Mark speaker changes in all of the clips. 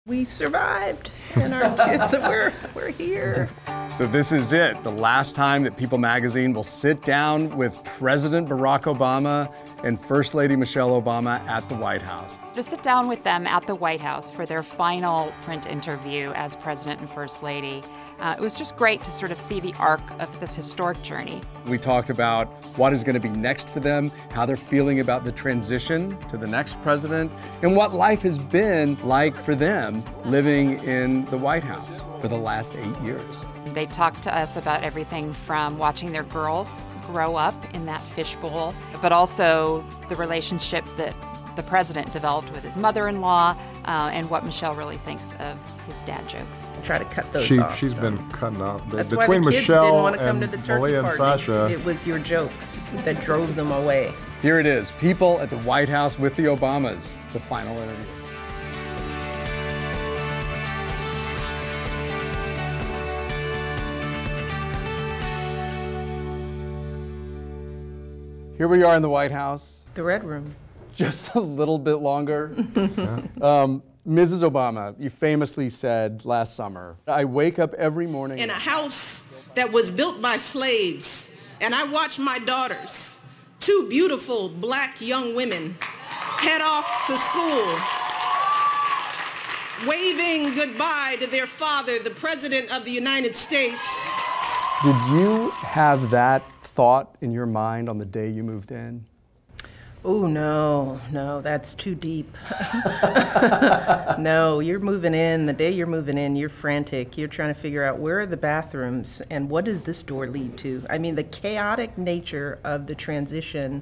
Speaker 1: We survived, and our kids, we're here.
Speaker 2: So this is it, the last time that People magazine will sit down with President Barack Obama and First Lady Michelle Obama at the White House.
Speaker 3: To sit down with them at the White House for their final print interview as President and First Lady, it was just great to sort of see the arc of this historic journey.
Speaker 2: We talked about what is going to be next for them, how they're feeling about the transition to the next president, and what life has been like for them living in the White House for the last 8 years.
Speaker 3: They talked to us about everything from watching their girls grow up in that fishbowl, but also the relationship that the president developed with his mother-in-law, and what Michelle really thinks of his dad jokes.
Speaker 1: Try to cut those off.
Speaker 4: She's been cutting off.
Speaker 1: That's
Speaker 4: Between
Speaker 1: why the kids
Speaker 4: Michelle
Speaker 1: didn't want to come to the turkey
Speaker 4: Malia and
Speaker 1: party.
Speaker 4: Sasha,
Speaker 1: It was your jokes that drove them away.
Speaker 2: Here it is, People at the White House with the Obamas, the final interview. Here we are in the White House.
Speaker 1: The Red Room.
Speaker 2: Just a little bit longer. Mrs. Obama, you famously said last summer, I wake up every morning
Speaker 5: in a house that was built by slaves, and I watch my daughters, two beautiful black young women, head off to school, waving goodbye to their father, the President of the United States.
Speaker 2: Did you have that thought in your mind on the day you moved in?
Speaker 1: Oh, no, that's too deep. No, you're moving in. The day you're moving in, you're frantic. You're trying to figure out where are the bathrooms and what does this door lead to? I mean, the chaotic nature of the transition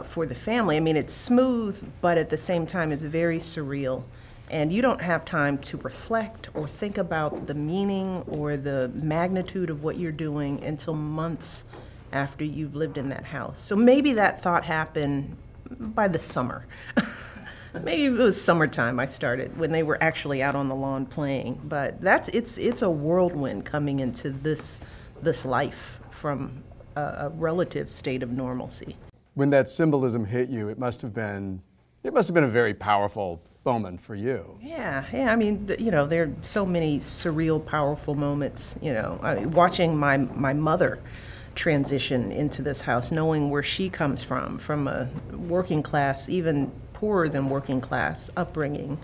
Speaker 1: for the family, I mean, it's smooth, but at the same time, it's very surreal. And you don't have time to reflect or think about the meaning or the magnitude of what you're doing until months after you've lived in that house. So maybe that thought happened by the summer. Maybe it was summertime I started, when they were actually out on the lawn playing. But it's a whirlwind coming into this life from a relative state of normalcy.
Speaker 2: When that symbolism hit you, it must have been a very powerful moment for you.
Speaker 1: Yeah, I mean, there are so many surreal, powerful moments, watching my mother transition into this house, knowing where she comes from a working class, even poorer than working class upbringing,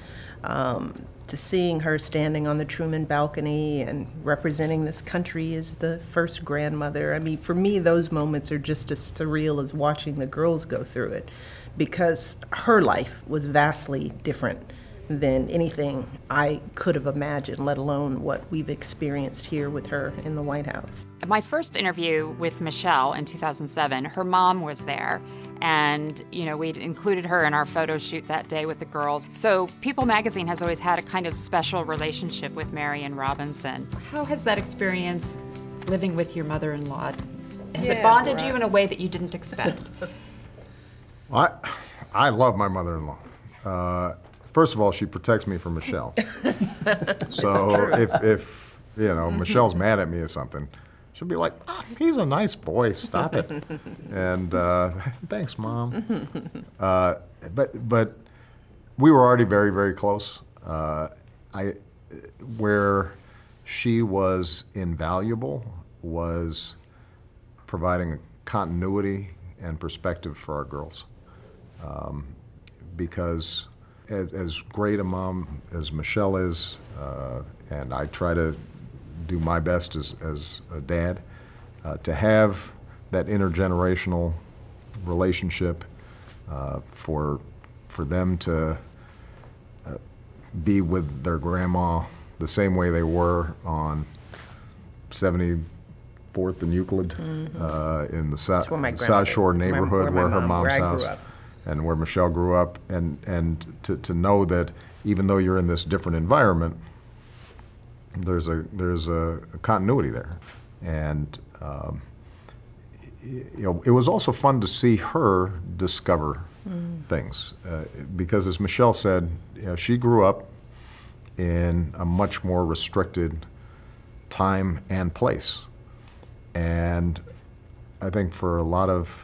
Speaker 1: to seeing her standing on the Truman balcony and representing this country as the first grandmother. I mean, for me, those moments are just as surreal as watching the girls go through it, because her life was vastly different than anything I could have imagined, let alone what we've experienced here with her in the White House.
Speaker 3: My first interview with Michelle in 2007, her mom was there, and we'd included her in our photo shoot that day with the girls. So People magazine has always had a kind of special relationship with Marion Robinson. How has that experience living with your mother-in-law? Has it bonded you in a way that you didn't expect?
Speaker 4: I love my mother-in-law. First of all, she protects me from Michelle. So if Michelle's mad at me or something, she'll be like, he's a nice boy, stop it. And thanks, Mom. But we were already very, very close. Where she was invaluable was providing continuity and perspective for our girls. Because as great a mom as Michelle is, and I try to do my best as a dad, to have that intergenerational relationship, for them to be with their grandma the same way they were on 74th and Euclid, in the South Shore neighborhood where her mom's house. And where Michelle grew up, and to know that even though you're in this different environment, there's a continuity there. And it was also fun to see her discover things, because as Michelle said, she grew up in a much more restricted time and place. And I think for a lot of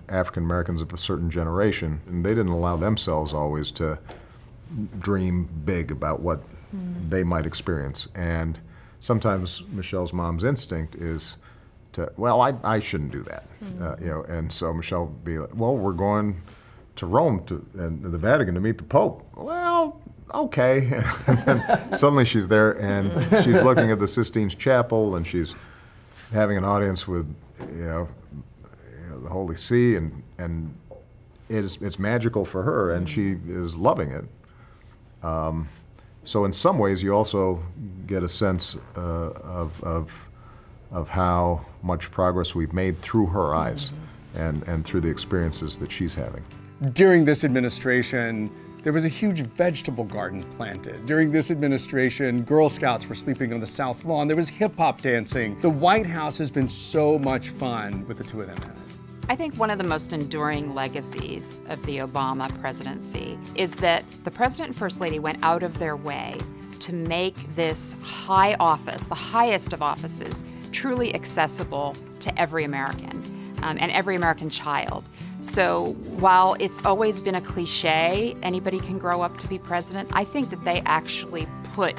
Speaker 4: African Americans of a certain generation, and they didn't allow themselves always to dream big about what they might experience. And sometimes Michelle's mom's instinct is to, well, I shouldn't do that, you know. And so Michelle would be like, well, we're going to Rome and the Vatican to meet the Pope. Well, okay. And then suddenly she's there and she's looking at the Sistine Chapel and she's having an audience with, you know, the Holy See, and it's magical for her, and she is loving it. So in some ways, you also get a sense of how much progress we've made through her eyes and through the experiences that she's having.
Speaker 2: During this administration, there was a huge vegetable garden planted. During this administration, Girl Scouts were sleeping on the South Lawn. There was hip-hop dancing. The White House has been so much fun with the two of them in it.
Speaker 3: I think one of the most enduring legacies of the Obama presidency is that the President and First Lady went out of their way to make this high office, the highest of offices, truly accessible to every American and every American child. So while it's always been a cliche, anybody can grow up to be president, I think that they actually put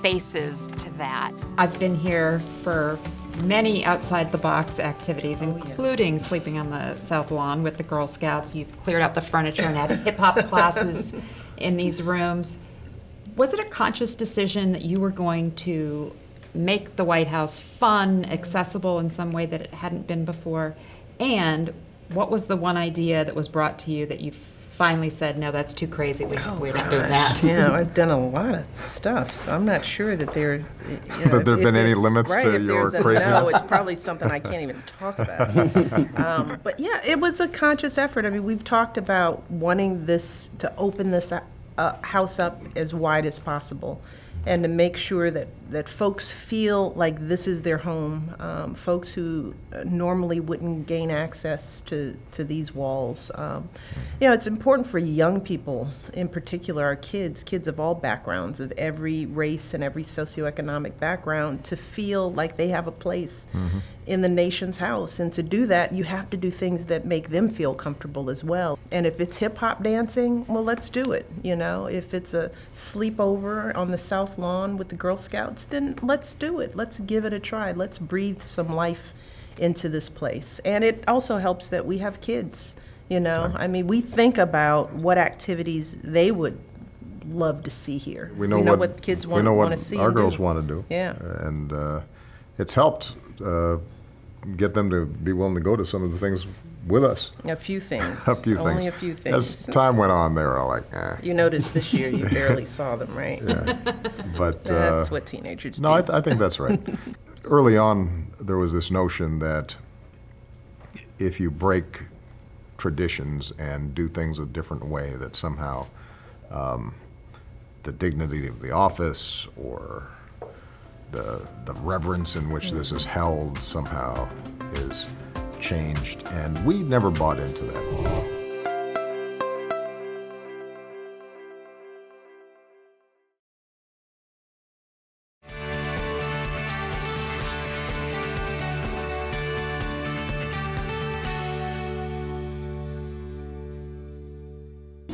Speaker 3: faces to that.
Speaker 6: I've been here for many outside-the-box activities, including sleeping on the South Lawn with the Girl Scouts. You've cleared out the furniture and had hip-hop classes in these rooms. Was it a conscious decision that you were going to make the White House fun, accessible in some way that it hadn't been before? And what was the one idea that was brought to you that you finally said, no, that's too crazy, we're not doing that?
Speaker 1: Yeah, I've done a lot of stuff, so I'm not sure that there, you know,
Speaker 4: that there have been any limits
Speaker 1: right,
Speaker 4: to your craziness?
Speaker 1: No, it's probably something I can't even talk about. But yeah, it was a conscious effort. I mean, we've talked about wanting this to open this house up as wide as possible, and to make sure that folks feel like this is their home, folks who normally wouldn't gain access to these walls. You know, it's important for young people, in particular our kids of all backgrounds, of every race and every socioeconomic background, to feel like they have a place in the nation's house. And to do that, you have to do things that make them feel comfortable as well. And if it's hip-hop dancing, well, let's do it, you know. If it's a sleepover on the South Lawn with the Girl Scouts, then let's do it. Let's give it a try. Let's breathe some life into this place. And it also helps that we have kids, you know. I mean, we think about what activities they would love to see here.
Speaker 4: We know,
Speaker 1: what kids want to see.
Speaker 4: Our girls want to do.
Speaker 1: Yeah.
Speaker 4: And it's helped get them to be willing to go to some of the things with us.
Speaker 1: A few things.
Speaker 4: A few
Speaker 1: Only
Speaker 4: things.
Speaker 1: a few things.
Speaker 4: As time went on, they were all like, eh.
Speaker 1: You noticed this year you barely saw them, right?
Speaker 4: Yeah. But
Speaker 1: that's what teenagers do.
Speaker 4: No, I think that's right. Early on, there was this notion that if you break traditions and do things a different way, that somehow the dignity of the office or the reverence in which this is held somehow is changed, and we never bought into that.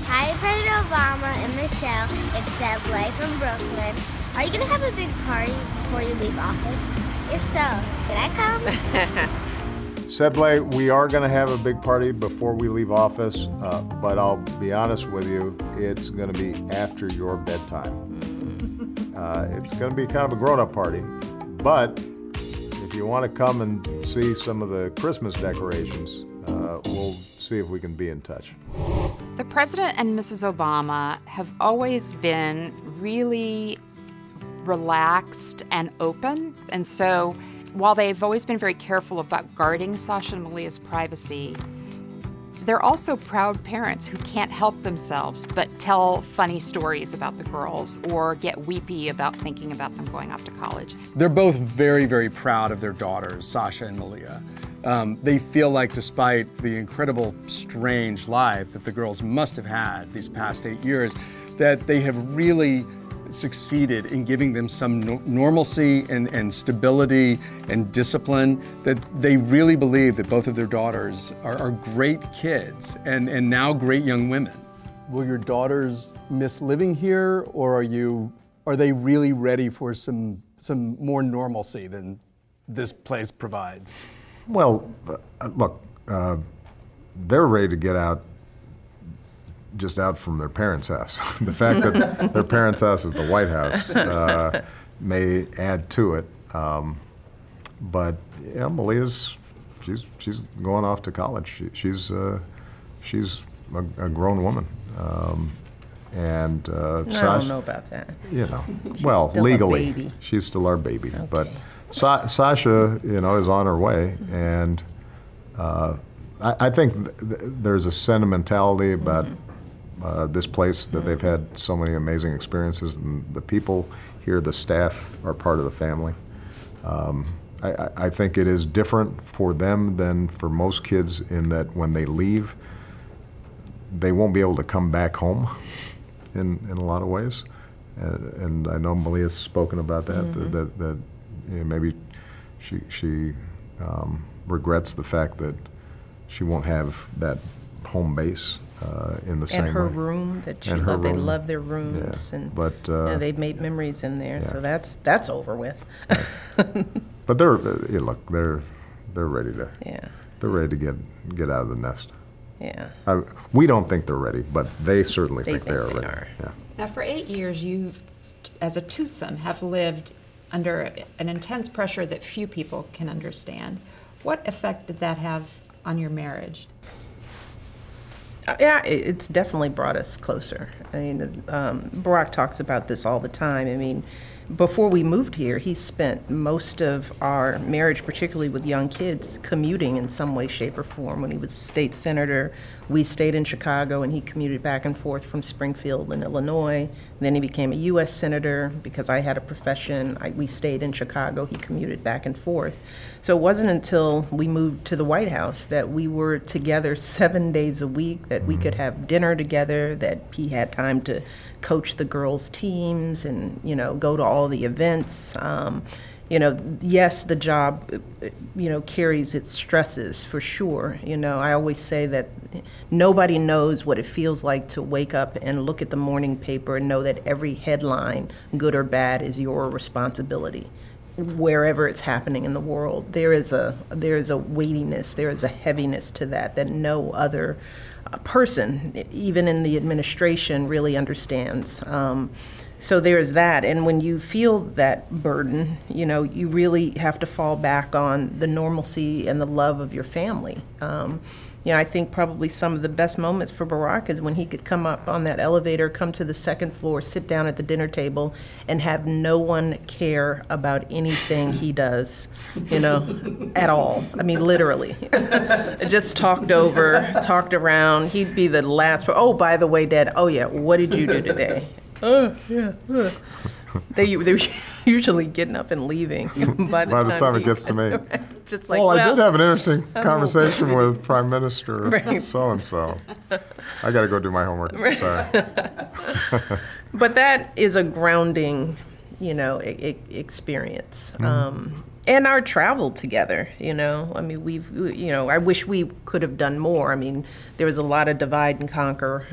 Speaker 7: Hi, President Obama and Michelle. It's Seb Blay from Brooklyn. Are you going to have a big party before you leave office? If so, can I come?
Speaker 4: Sedley, we are going to have a big party before we leave office, but I'll be honest with you, it's going to be after your bedtime. It's going to be kind of a grown-up party, but if you want to come and see some of the Christmas decorations, we'll see if we can be in touch.
Speaker 3: The President and Mrs. Obama have always been really relaxed and open, and so while they've always been very careful about guarding Sasha and Malia's privacy, they're also proud parents who can't help themselves but tell funny stories about the girls or get weepy about thinking about them going off to college.
Speaker 2: They're both very, very proud of their daughters, Sasha and Malia. They feel like, despite the incredible, strange life that the girls must have had these past 8 years, that they have really succeeded in giving them some normalcy and stability and discipline, that they really believe that both of their daughters are great kids and now great young women. will your daughters miss living here, or are they really ready for some more normalcy than this place provides?
Speaker 4: Well, look, they're ready to get out, just out from their parents' house. The fact that their parents' house is the White House may add to it. But yeah, Malia's, she's going off to college. She's a grown woman. And
Speaker 1: I don't
Speaker 4: Sasha,
Speaker 1: know about that.
Speaker 4: you know, well,
Speaker 1: still a
Speaker 4: legally,
Speaker 1: baby.
Speaker 4: she's still our baby.
Speaker 1: Okay.
Speaker 4: But Sasha, you know, is on her way, and I think there's a sentimentality about this place that they've had so many amazing experiences, and the people here, the staff, are part of the family. I think it is different for them than for most kids in that when they leave, they won't be able to come back home in a lot of ways. And I know Malia's spoken about that, that you know, maybe she regrets the fact that she won't have that home base in the same way.
Speaker 1: And her room that she
Speaker 4: And her
Speaker 1: loved. They
Speaker 4: room.
Speaker 1: love their rooms,
Speaker 4: Yeah.
Speaker 1: and
Speaker 4: But,
Speaker 1: you know, they've made memories in there. So
Speaker 4: yeah.
Speaker 1: that's over with.
Speaker 4: But they're look, they're ready to
Speaker 1: Yeah,
Speaker 4: they're ready to get out of the nest.
Speaker 1: yeah.
Speaker 4: We don't think they're ready, but they certainly
Speaker 1: They
Speaker 4: think they are
Speaker 1: think they
Speaker 4: ready.
Speaker 1: are.
Speaker 4: Yeah.
Speaker 6: Now, for 8 years, you, as a twosome, have lived under an intense pressure that few people can understand. What effect did that have on your marriage?
Speaker 1: Yeah, it's definitely brought us closer. I mean, Barack talks about this all the time. I mean, before we moved here, he spent most of our marriage, particularly with young kids, commuting in some way, shape, or form. When he was state senator, we stayed in Chicago, and he commuted back and forth from Springfield in Illinois. Then he became a U.S. senator. Because I had a profession, we stayed in Chicago. He commuted back and forth. So it wasn't until we moved to the White House that we were together 7 days a week, that we could have dinner together, that he had time to coach the girls' teams and, you know, go to all the events. You know, yes, the job, you know, carries its stresses for sure. You know, I always say that nobody knows what it feels like to wake up and look at the morning paper and know that every headline, good or bad, is your responsibility. Wherever it's happening in the world, there is a weightiness, there is a heaviness to that no other person, even in the administration, really understands. So there's that, and when you feel that burden, you know, you really have to fall back on the normalcy and the love of your family. You know, I think probably some of the best moments for Barack is when he could come up on that elevator, come to the second floor, sit down at the dinner table, and have no one care about anything he does, you know, at all. I mean, literally. Just talked over, talked around. He'd be the last, oh, by the way, Dad, oh yeah, what did you do today? Yeah. They're usually getting up and leaving by the time
Speaker 4: it gets to me.
Speaker 1: Just like,
Speaker 4: Well, I did have an interesting conversation with Prime Minister
Speaker 1: Right.
Speaker 4: so-and-so. I got to go do my homework. Sorry.
Speaker 1: But that is a grounding, you know, experience. And our travel together, you know. I mean, you know, I wish we could have done more. I mean, there was a lot of divide and conquer.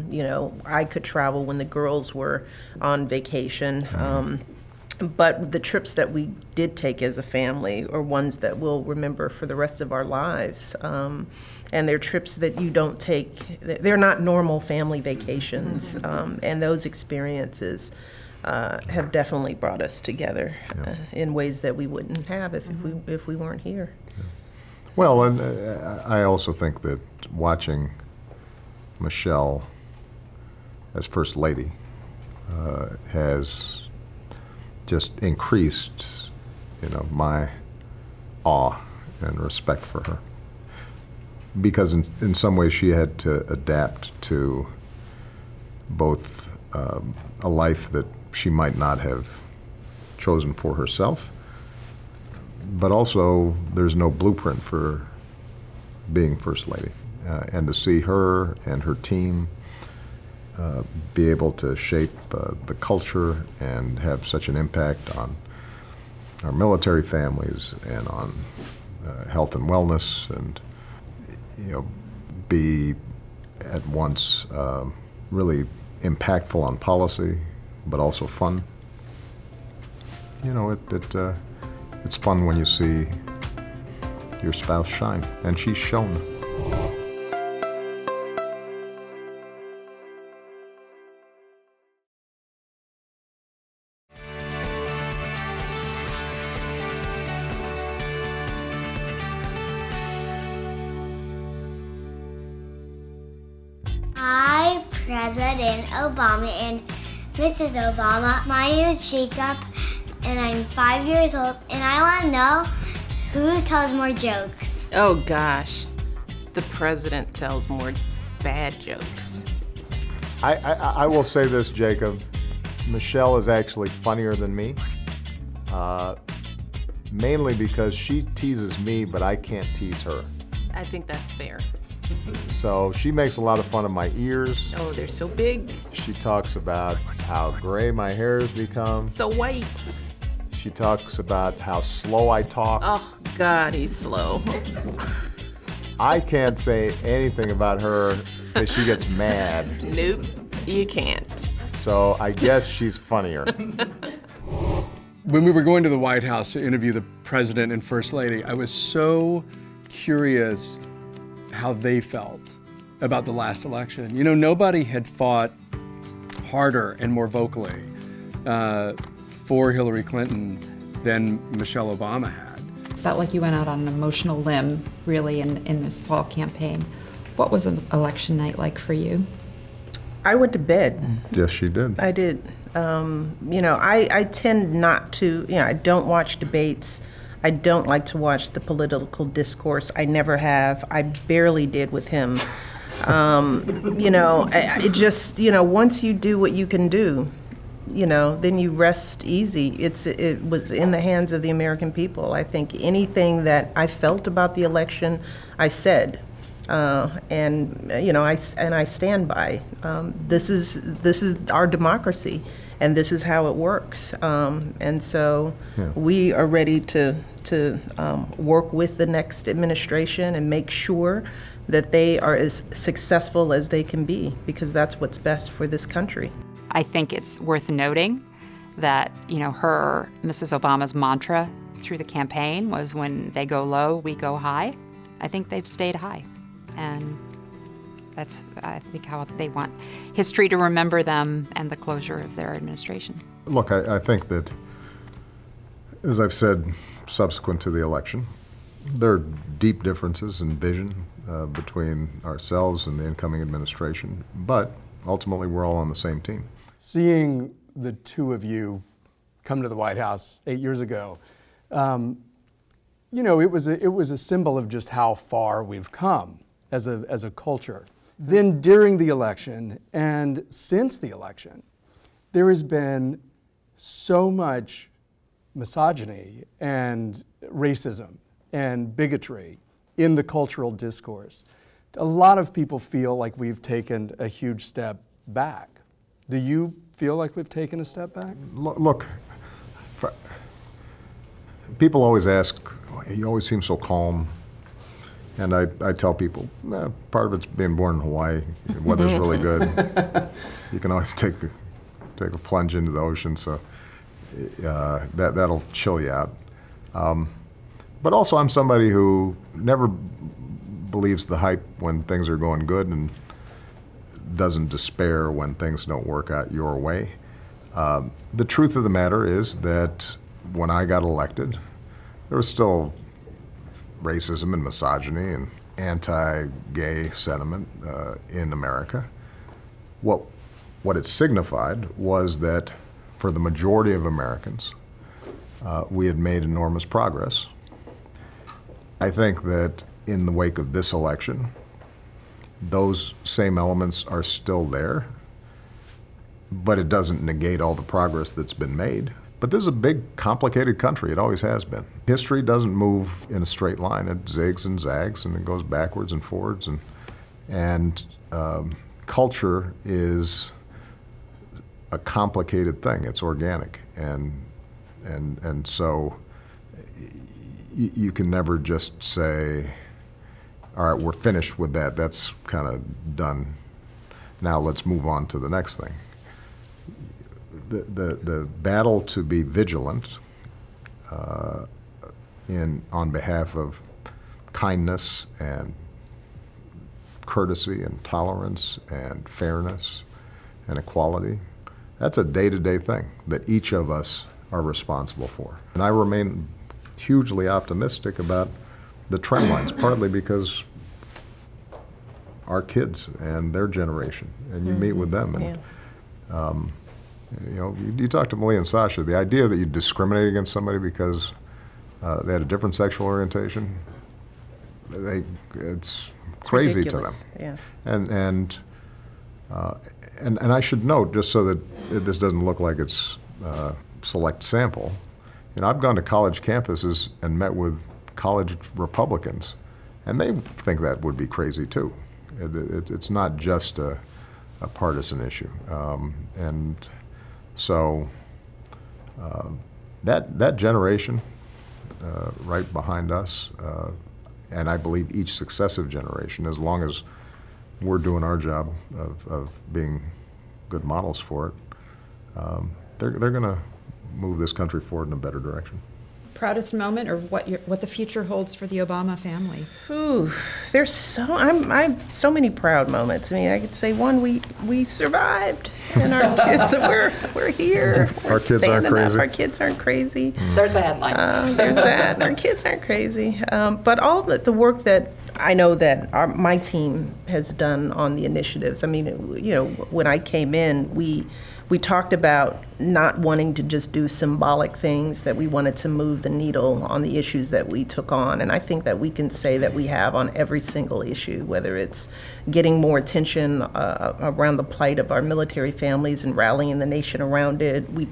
Speaker 1: You know, I could travel when the girls were on vacation. But the trips that we did take as a family are ones that we'll remember for the rest of our lives. And they're trips that you don't take, they're not normal family vacations. And those experiences have definitely brought us together in ways that we wouldn't have if we weren't here.
Speaker 4: Well, and I also think that watching Michelle as First Lady has just increased, you know, my awe and respect for her. Because in some ways she had to adapt to both a life that she might not have chosen for herself, but also there's no blueprint for being First Lady. And to see her and her team be able to shape the culture and have such an impact on our military families and on health and wellness, and, you know, be at once really impactful on policy, but also fun. You know, it's fun when you see your spouse shine, and she's shone.
Speaker 7: Hi, President Obama and Mrs. Obama. My name is Jacob, and I'm 5 years old, and I want to know who tells more jokes.
Speaker 8: Oh gosh, the president tells more bad jokes.
Speaker 4: I will say this, Jacob. Michelle is actually funnier than me, mainly because she teases me, but I can't tease her.
Speaker 8: I think that's fair.
Speaker 4: So she makes a lot of fun of my ears.
Speaker 8: Oh, they're so big,
Speaker 4: She talks about how gray my hair has become.
Speaker 8: so white.
Speaker 4: She talks about how slow I talk.
Speaker 8: Oh God, he's slow.
Speaker 4: I can't say anything about her because she gets mad.
Speaker 8: Nope, you can't.
Speaker 4: So I guess she's funnier.
Speaker 2: When we were going to the White House to interview the President and First Lady, I was so curious how they felt about the last election. You know, nobody had fought harder and more vocally for Hillary Clinton than Michelle Obama had.
Speaker 6: Felt like you went out on an emotional limb, really, in this fall campaign. What was an election night like for you?
Speaker 1: I went to bed.
Speaker 4: Yes, she did.
Speaker 1: I did. You know, I tend not to, you know, I don't watch debates. I don't like to watch the political discourse. I never have. I barely did with him. You know, it just, you know, once you do what you can do, you know, then you rest easy. It was in the hands of the American people. I think anything that I felt about the election, I said. And you know, I stand by. This is our democracy, and this is how it works. And so we are ready to work with the next administration and make sure that they are as successful as they can be, because that's what's best for this country.
Speaker 3: I think it's worth noting that, you know, Mrs. Obama's mantra through the campaign was, when they go low, we go high. I think they've stayed high. And that's, I think, how they want history to remember them and the closure of their administration.
Speaker 4: Look, I think that, as I've said subsequent to the election, there are deep differences in vision between ourselves and the incoming administration, but ultimately we're all on the same team.
Speaker 2: Seeing the two of you come to the White House 8 years ago, you know, it was a symbol of just how far we've come as a culture. Then during the election and since the election, there has been so much misogyny and racism and bigotry in the cultural discourse. A lot of people feel like we've taken a huge step back. Do you feel like we've taken a step back?
Speaker 4: Look, people always ask, you always seem so calm. And I tell people, part of it's being born in Hawaii. The weather's really good. You can always take a plunge into the ocean, so that'll chill you out. But also, I'm somebody who never believes the hype when things are going good and doesn't despair when things don't work out your way. The truth of the matter is that when I got elected, there was still racism and misogyny and anti-gay sentiment in America. What it signified was that for the majority of Americans, we had made enormous progress. I think that in the wake of this election, those same elements are still there, but it doesn't negate all the progress that's been made. But this is a big, complicated country. It always has been. History doesn't move in a straight line. It zigs and zags, and it goes backwards and forwards. And culture is a complicated thing. It's organic, and so you can never just say, all right, we're finished with that. That's kind of done. Now let's move on to the next thing. The battle to be vigilant on behalf of kindness and courtesy and tolerance and fairness and equality, that's a day-to-day thing that each of us are responsible for. And I remain hugely optimistic about the trend lines, partly because our kids and their generation, and you meet with them, and you know, you talk to Malia and Sasha, the idea that you discriminate against somebody because they had a different sexual orientation, it's crazy
Speaker 1: ridiculous.
Speaker 4: to them.
Speaker 1: Yeah.
Speaker 4: And I should note, just so that this doesn't look like it's select sample, you know, I've gone to college campuses and met with college Republicans, and they think that would be crazy too. It's not just a partisan issue, and so that generation right behind us, and I believe each successive generation, as long as we're doing our job of being good models for it, they're going to move this country forward in a better direction.
Speaker 6: Proudest moment, or what the future holds for the Obama family?
Speaker 1: Ooh, there's so many proud moments. I mean, I could say one, we survived, and our kids, we're here.
Speaker 4: Our kids aren't crazy.
Speaker 1: Our kids aren't crazy.
Speaker 6: There's a headline.
Speaker 1: There's that. Our kids aren't crazy. But all the work that I know that my team has done on the initiatives. I mean, you know, when I came in, we talked about not wanting to just do symbolic things, that we wanted to move the needle on the issues that we took on. And I think that we can say that we have on every single issue, whether it's getting more attention around the plight of our military families and rallying the nation around it. We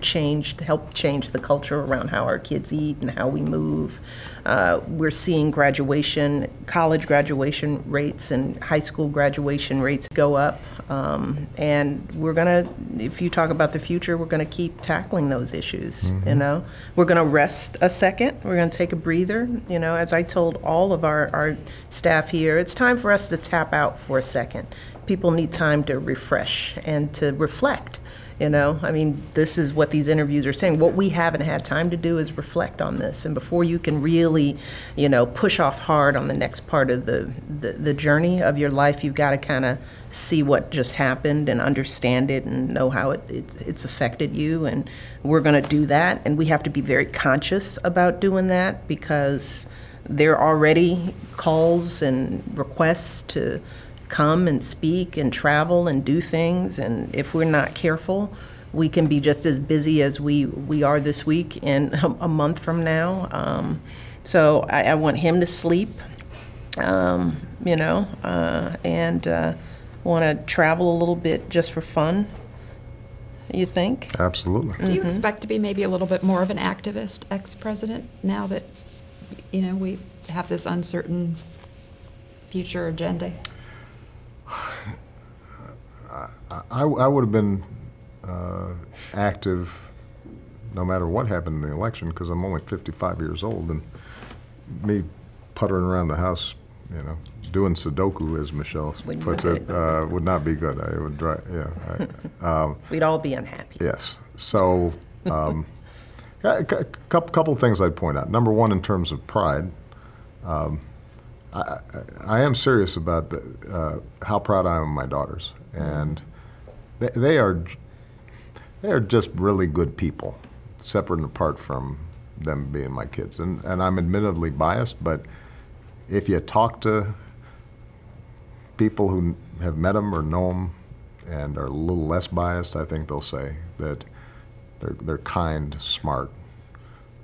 Speaker 1: helped change the culture around how our kids eat and how we move. We're seeing college graduation rates and high school graduation rates go up. And we're gonna, if you talk about the future, we're gonna keep tackling those issues, you know? We're gonna rest a second, we're gonna take a breather, you know? As I told all of our staff here, it's time for us to tap out for a second. People need time to refresh and to reflect. You know, I mean, this is what these interviews are saying. What we haven't had time to do is reflect on this. And before you can really, you know, push off hard on the next part of the journey of your life, you've got to kind of see what just happened and understand it and know how it's affected you. And we're going to do that. And we have to be very conscious about doing that, because there are already calls and requests to come and speak and travel and do things, and if we're not careful, we can be just as busy as we are this week in a month from now. So I want him to sleep, you know, and want to travel a little bit just for fun. You think?
Speaker 4: Absolutely.
Speaker 6: Do you expect to be maybe a little bit more of an activist, ex-president, now that, you know, we have this uncertain future agenda?
Speaker 4: I would have been active no matter what happened in the election, because I'm only 55 years old, and me puttering around the house, you know, doing Sudoku, as Michelle puts it, would not be good. I would drive, yeah.
Speaker 1: We'd all be unhappy.
Speaker 4: Yes. So, a couple things I'd point out. Number one, in terms of pride, I am serious about how proud I am of my daughters, and they are just really good people, separate and apart from them being my kids. And I'm admittedly biased, but if you talk to people who have met them or know them and are a little less biased, I think they'll say that they're kind, smart,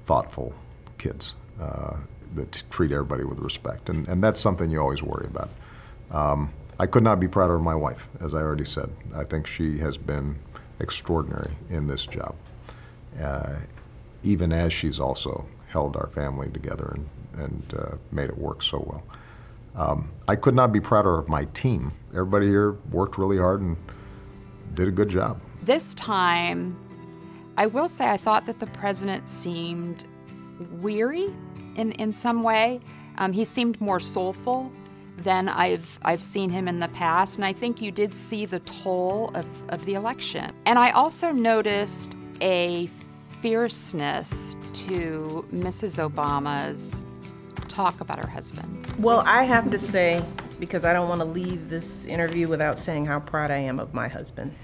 Speaker 4: thoughtful kids that treat everybody with respect. And that's something you always worry about. I could not be prouder of my wife, as I already said. I think she has been extraordinary in this job, even as she's also held our family together and made it work so well. I could not be prouder of my team. Everybody here worked really hard and did a good job.
Speaker 3: This time, I will say I thought that the president seemed weary in some way. He seemed more soulful than I've seen him in the past, and I think you did see the toll of the election. And I also noticed a fierceness to Mrs. Obama's talk about her husband.
Speaker 1: Well, I have to say, because I don't want to leave this interview without saying how proud I am of my husband.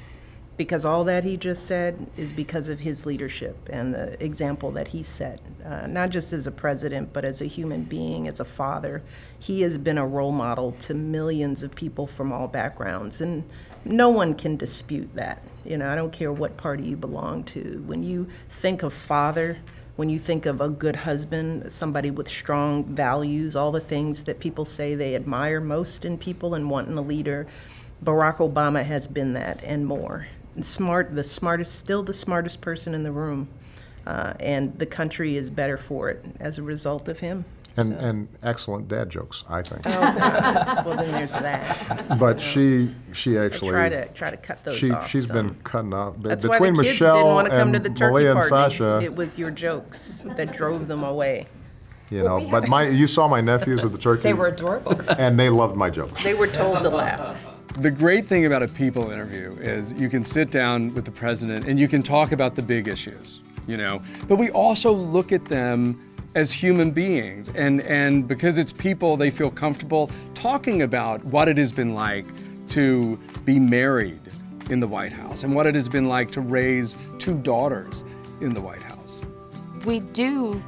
Speaker 1: Because all that he just said is because of his leadership and the example that he set, not just as a president, but as a human being, as a father. He has been a role model to millions of people from all backgrounds, and no one can dispute that. You know, I don't care what party you belong to. When you think of father, when you think of a good husband, somebody with strong values, all the things that people say they admire most in people and want in a leader, Barack Obama has been that and more. Smart, still the smartest person in the room, and the country is better for it as a result of him.
Speaker 4: And excellent dad jokes, I think.
Speaker 1: Oh, God. Well, then there's that.
Speaker 4: But she actually
Speaker 1: try to cut those off.
Speaker 4: She's
Speaker 1: some.
Speaker 4: been cutting off
Speaker 1: That's
Speaker 4: between
Speaker 1: why the kids
Speaker 4: Michelle
Speaker 1: didn't want to come to
Speaker 4: and
Speaker 1: the turkey
Speaker 4: Malia and
Speaker 1: party.
Speaker 4: Sasha.
Speaker 1: It was your jokes that drove them away.
Speaker 4: You know, but you saw my nephews at the turkey.
Speaker 6: They were adorable.
Speaker 4: And they loved my jokes.
Speaker 1: They were told to laugh.
Speaker 2: The great thing about a people interview is you can sit down with the president and you can talk about the big issues, you know, but we also look at them as human beings, and because it's people, they feel comfortable talking about what it has been like to be married in the White House and what it has been like to raise 2 daughters in the White House.
Speaker 3: We do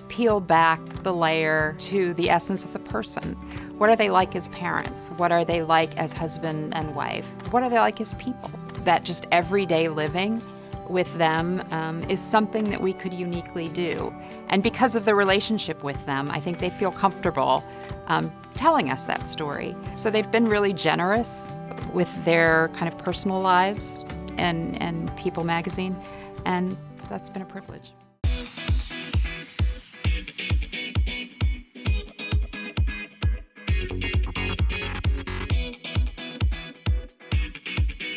Speaker 3: peel back the layer to the essence of the person. What are they like as parents? What are they like as husband and wife? What are they like as people? That just everyday living with them is something that we could uniquely do. And because of the relationship with them, I think they feel comfortable telling us that story. So they've been really generous with their kind of personal lives and People magazine, and that's been a privilege.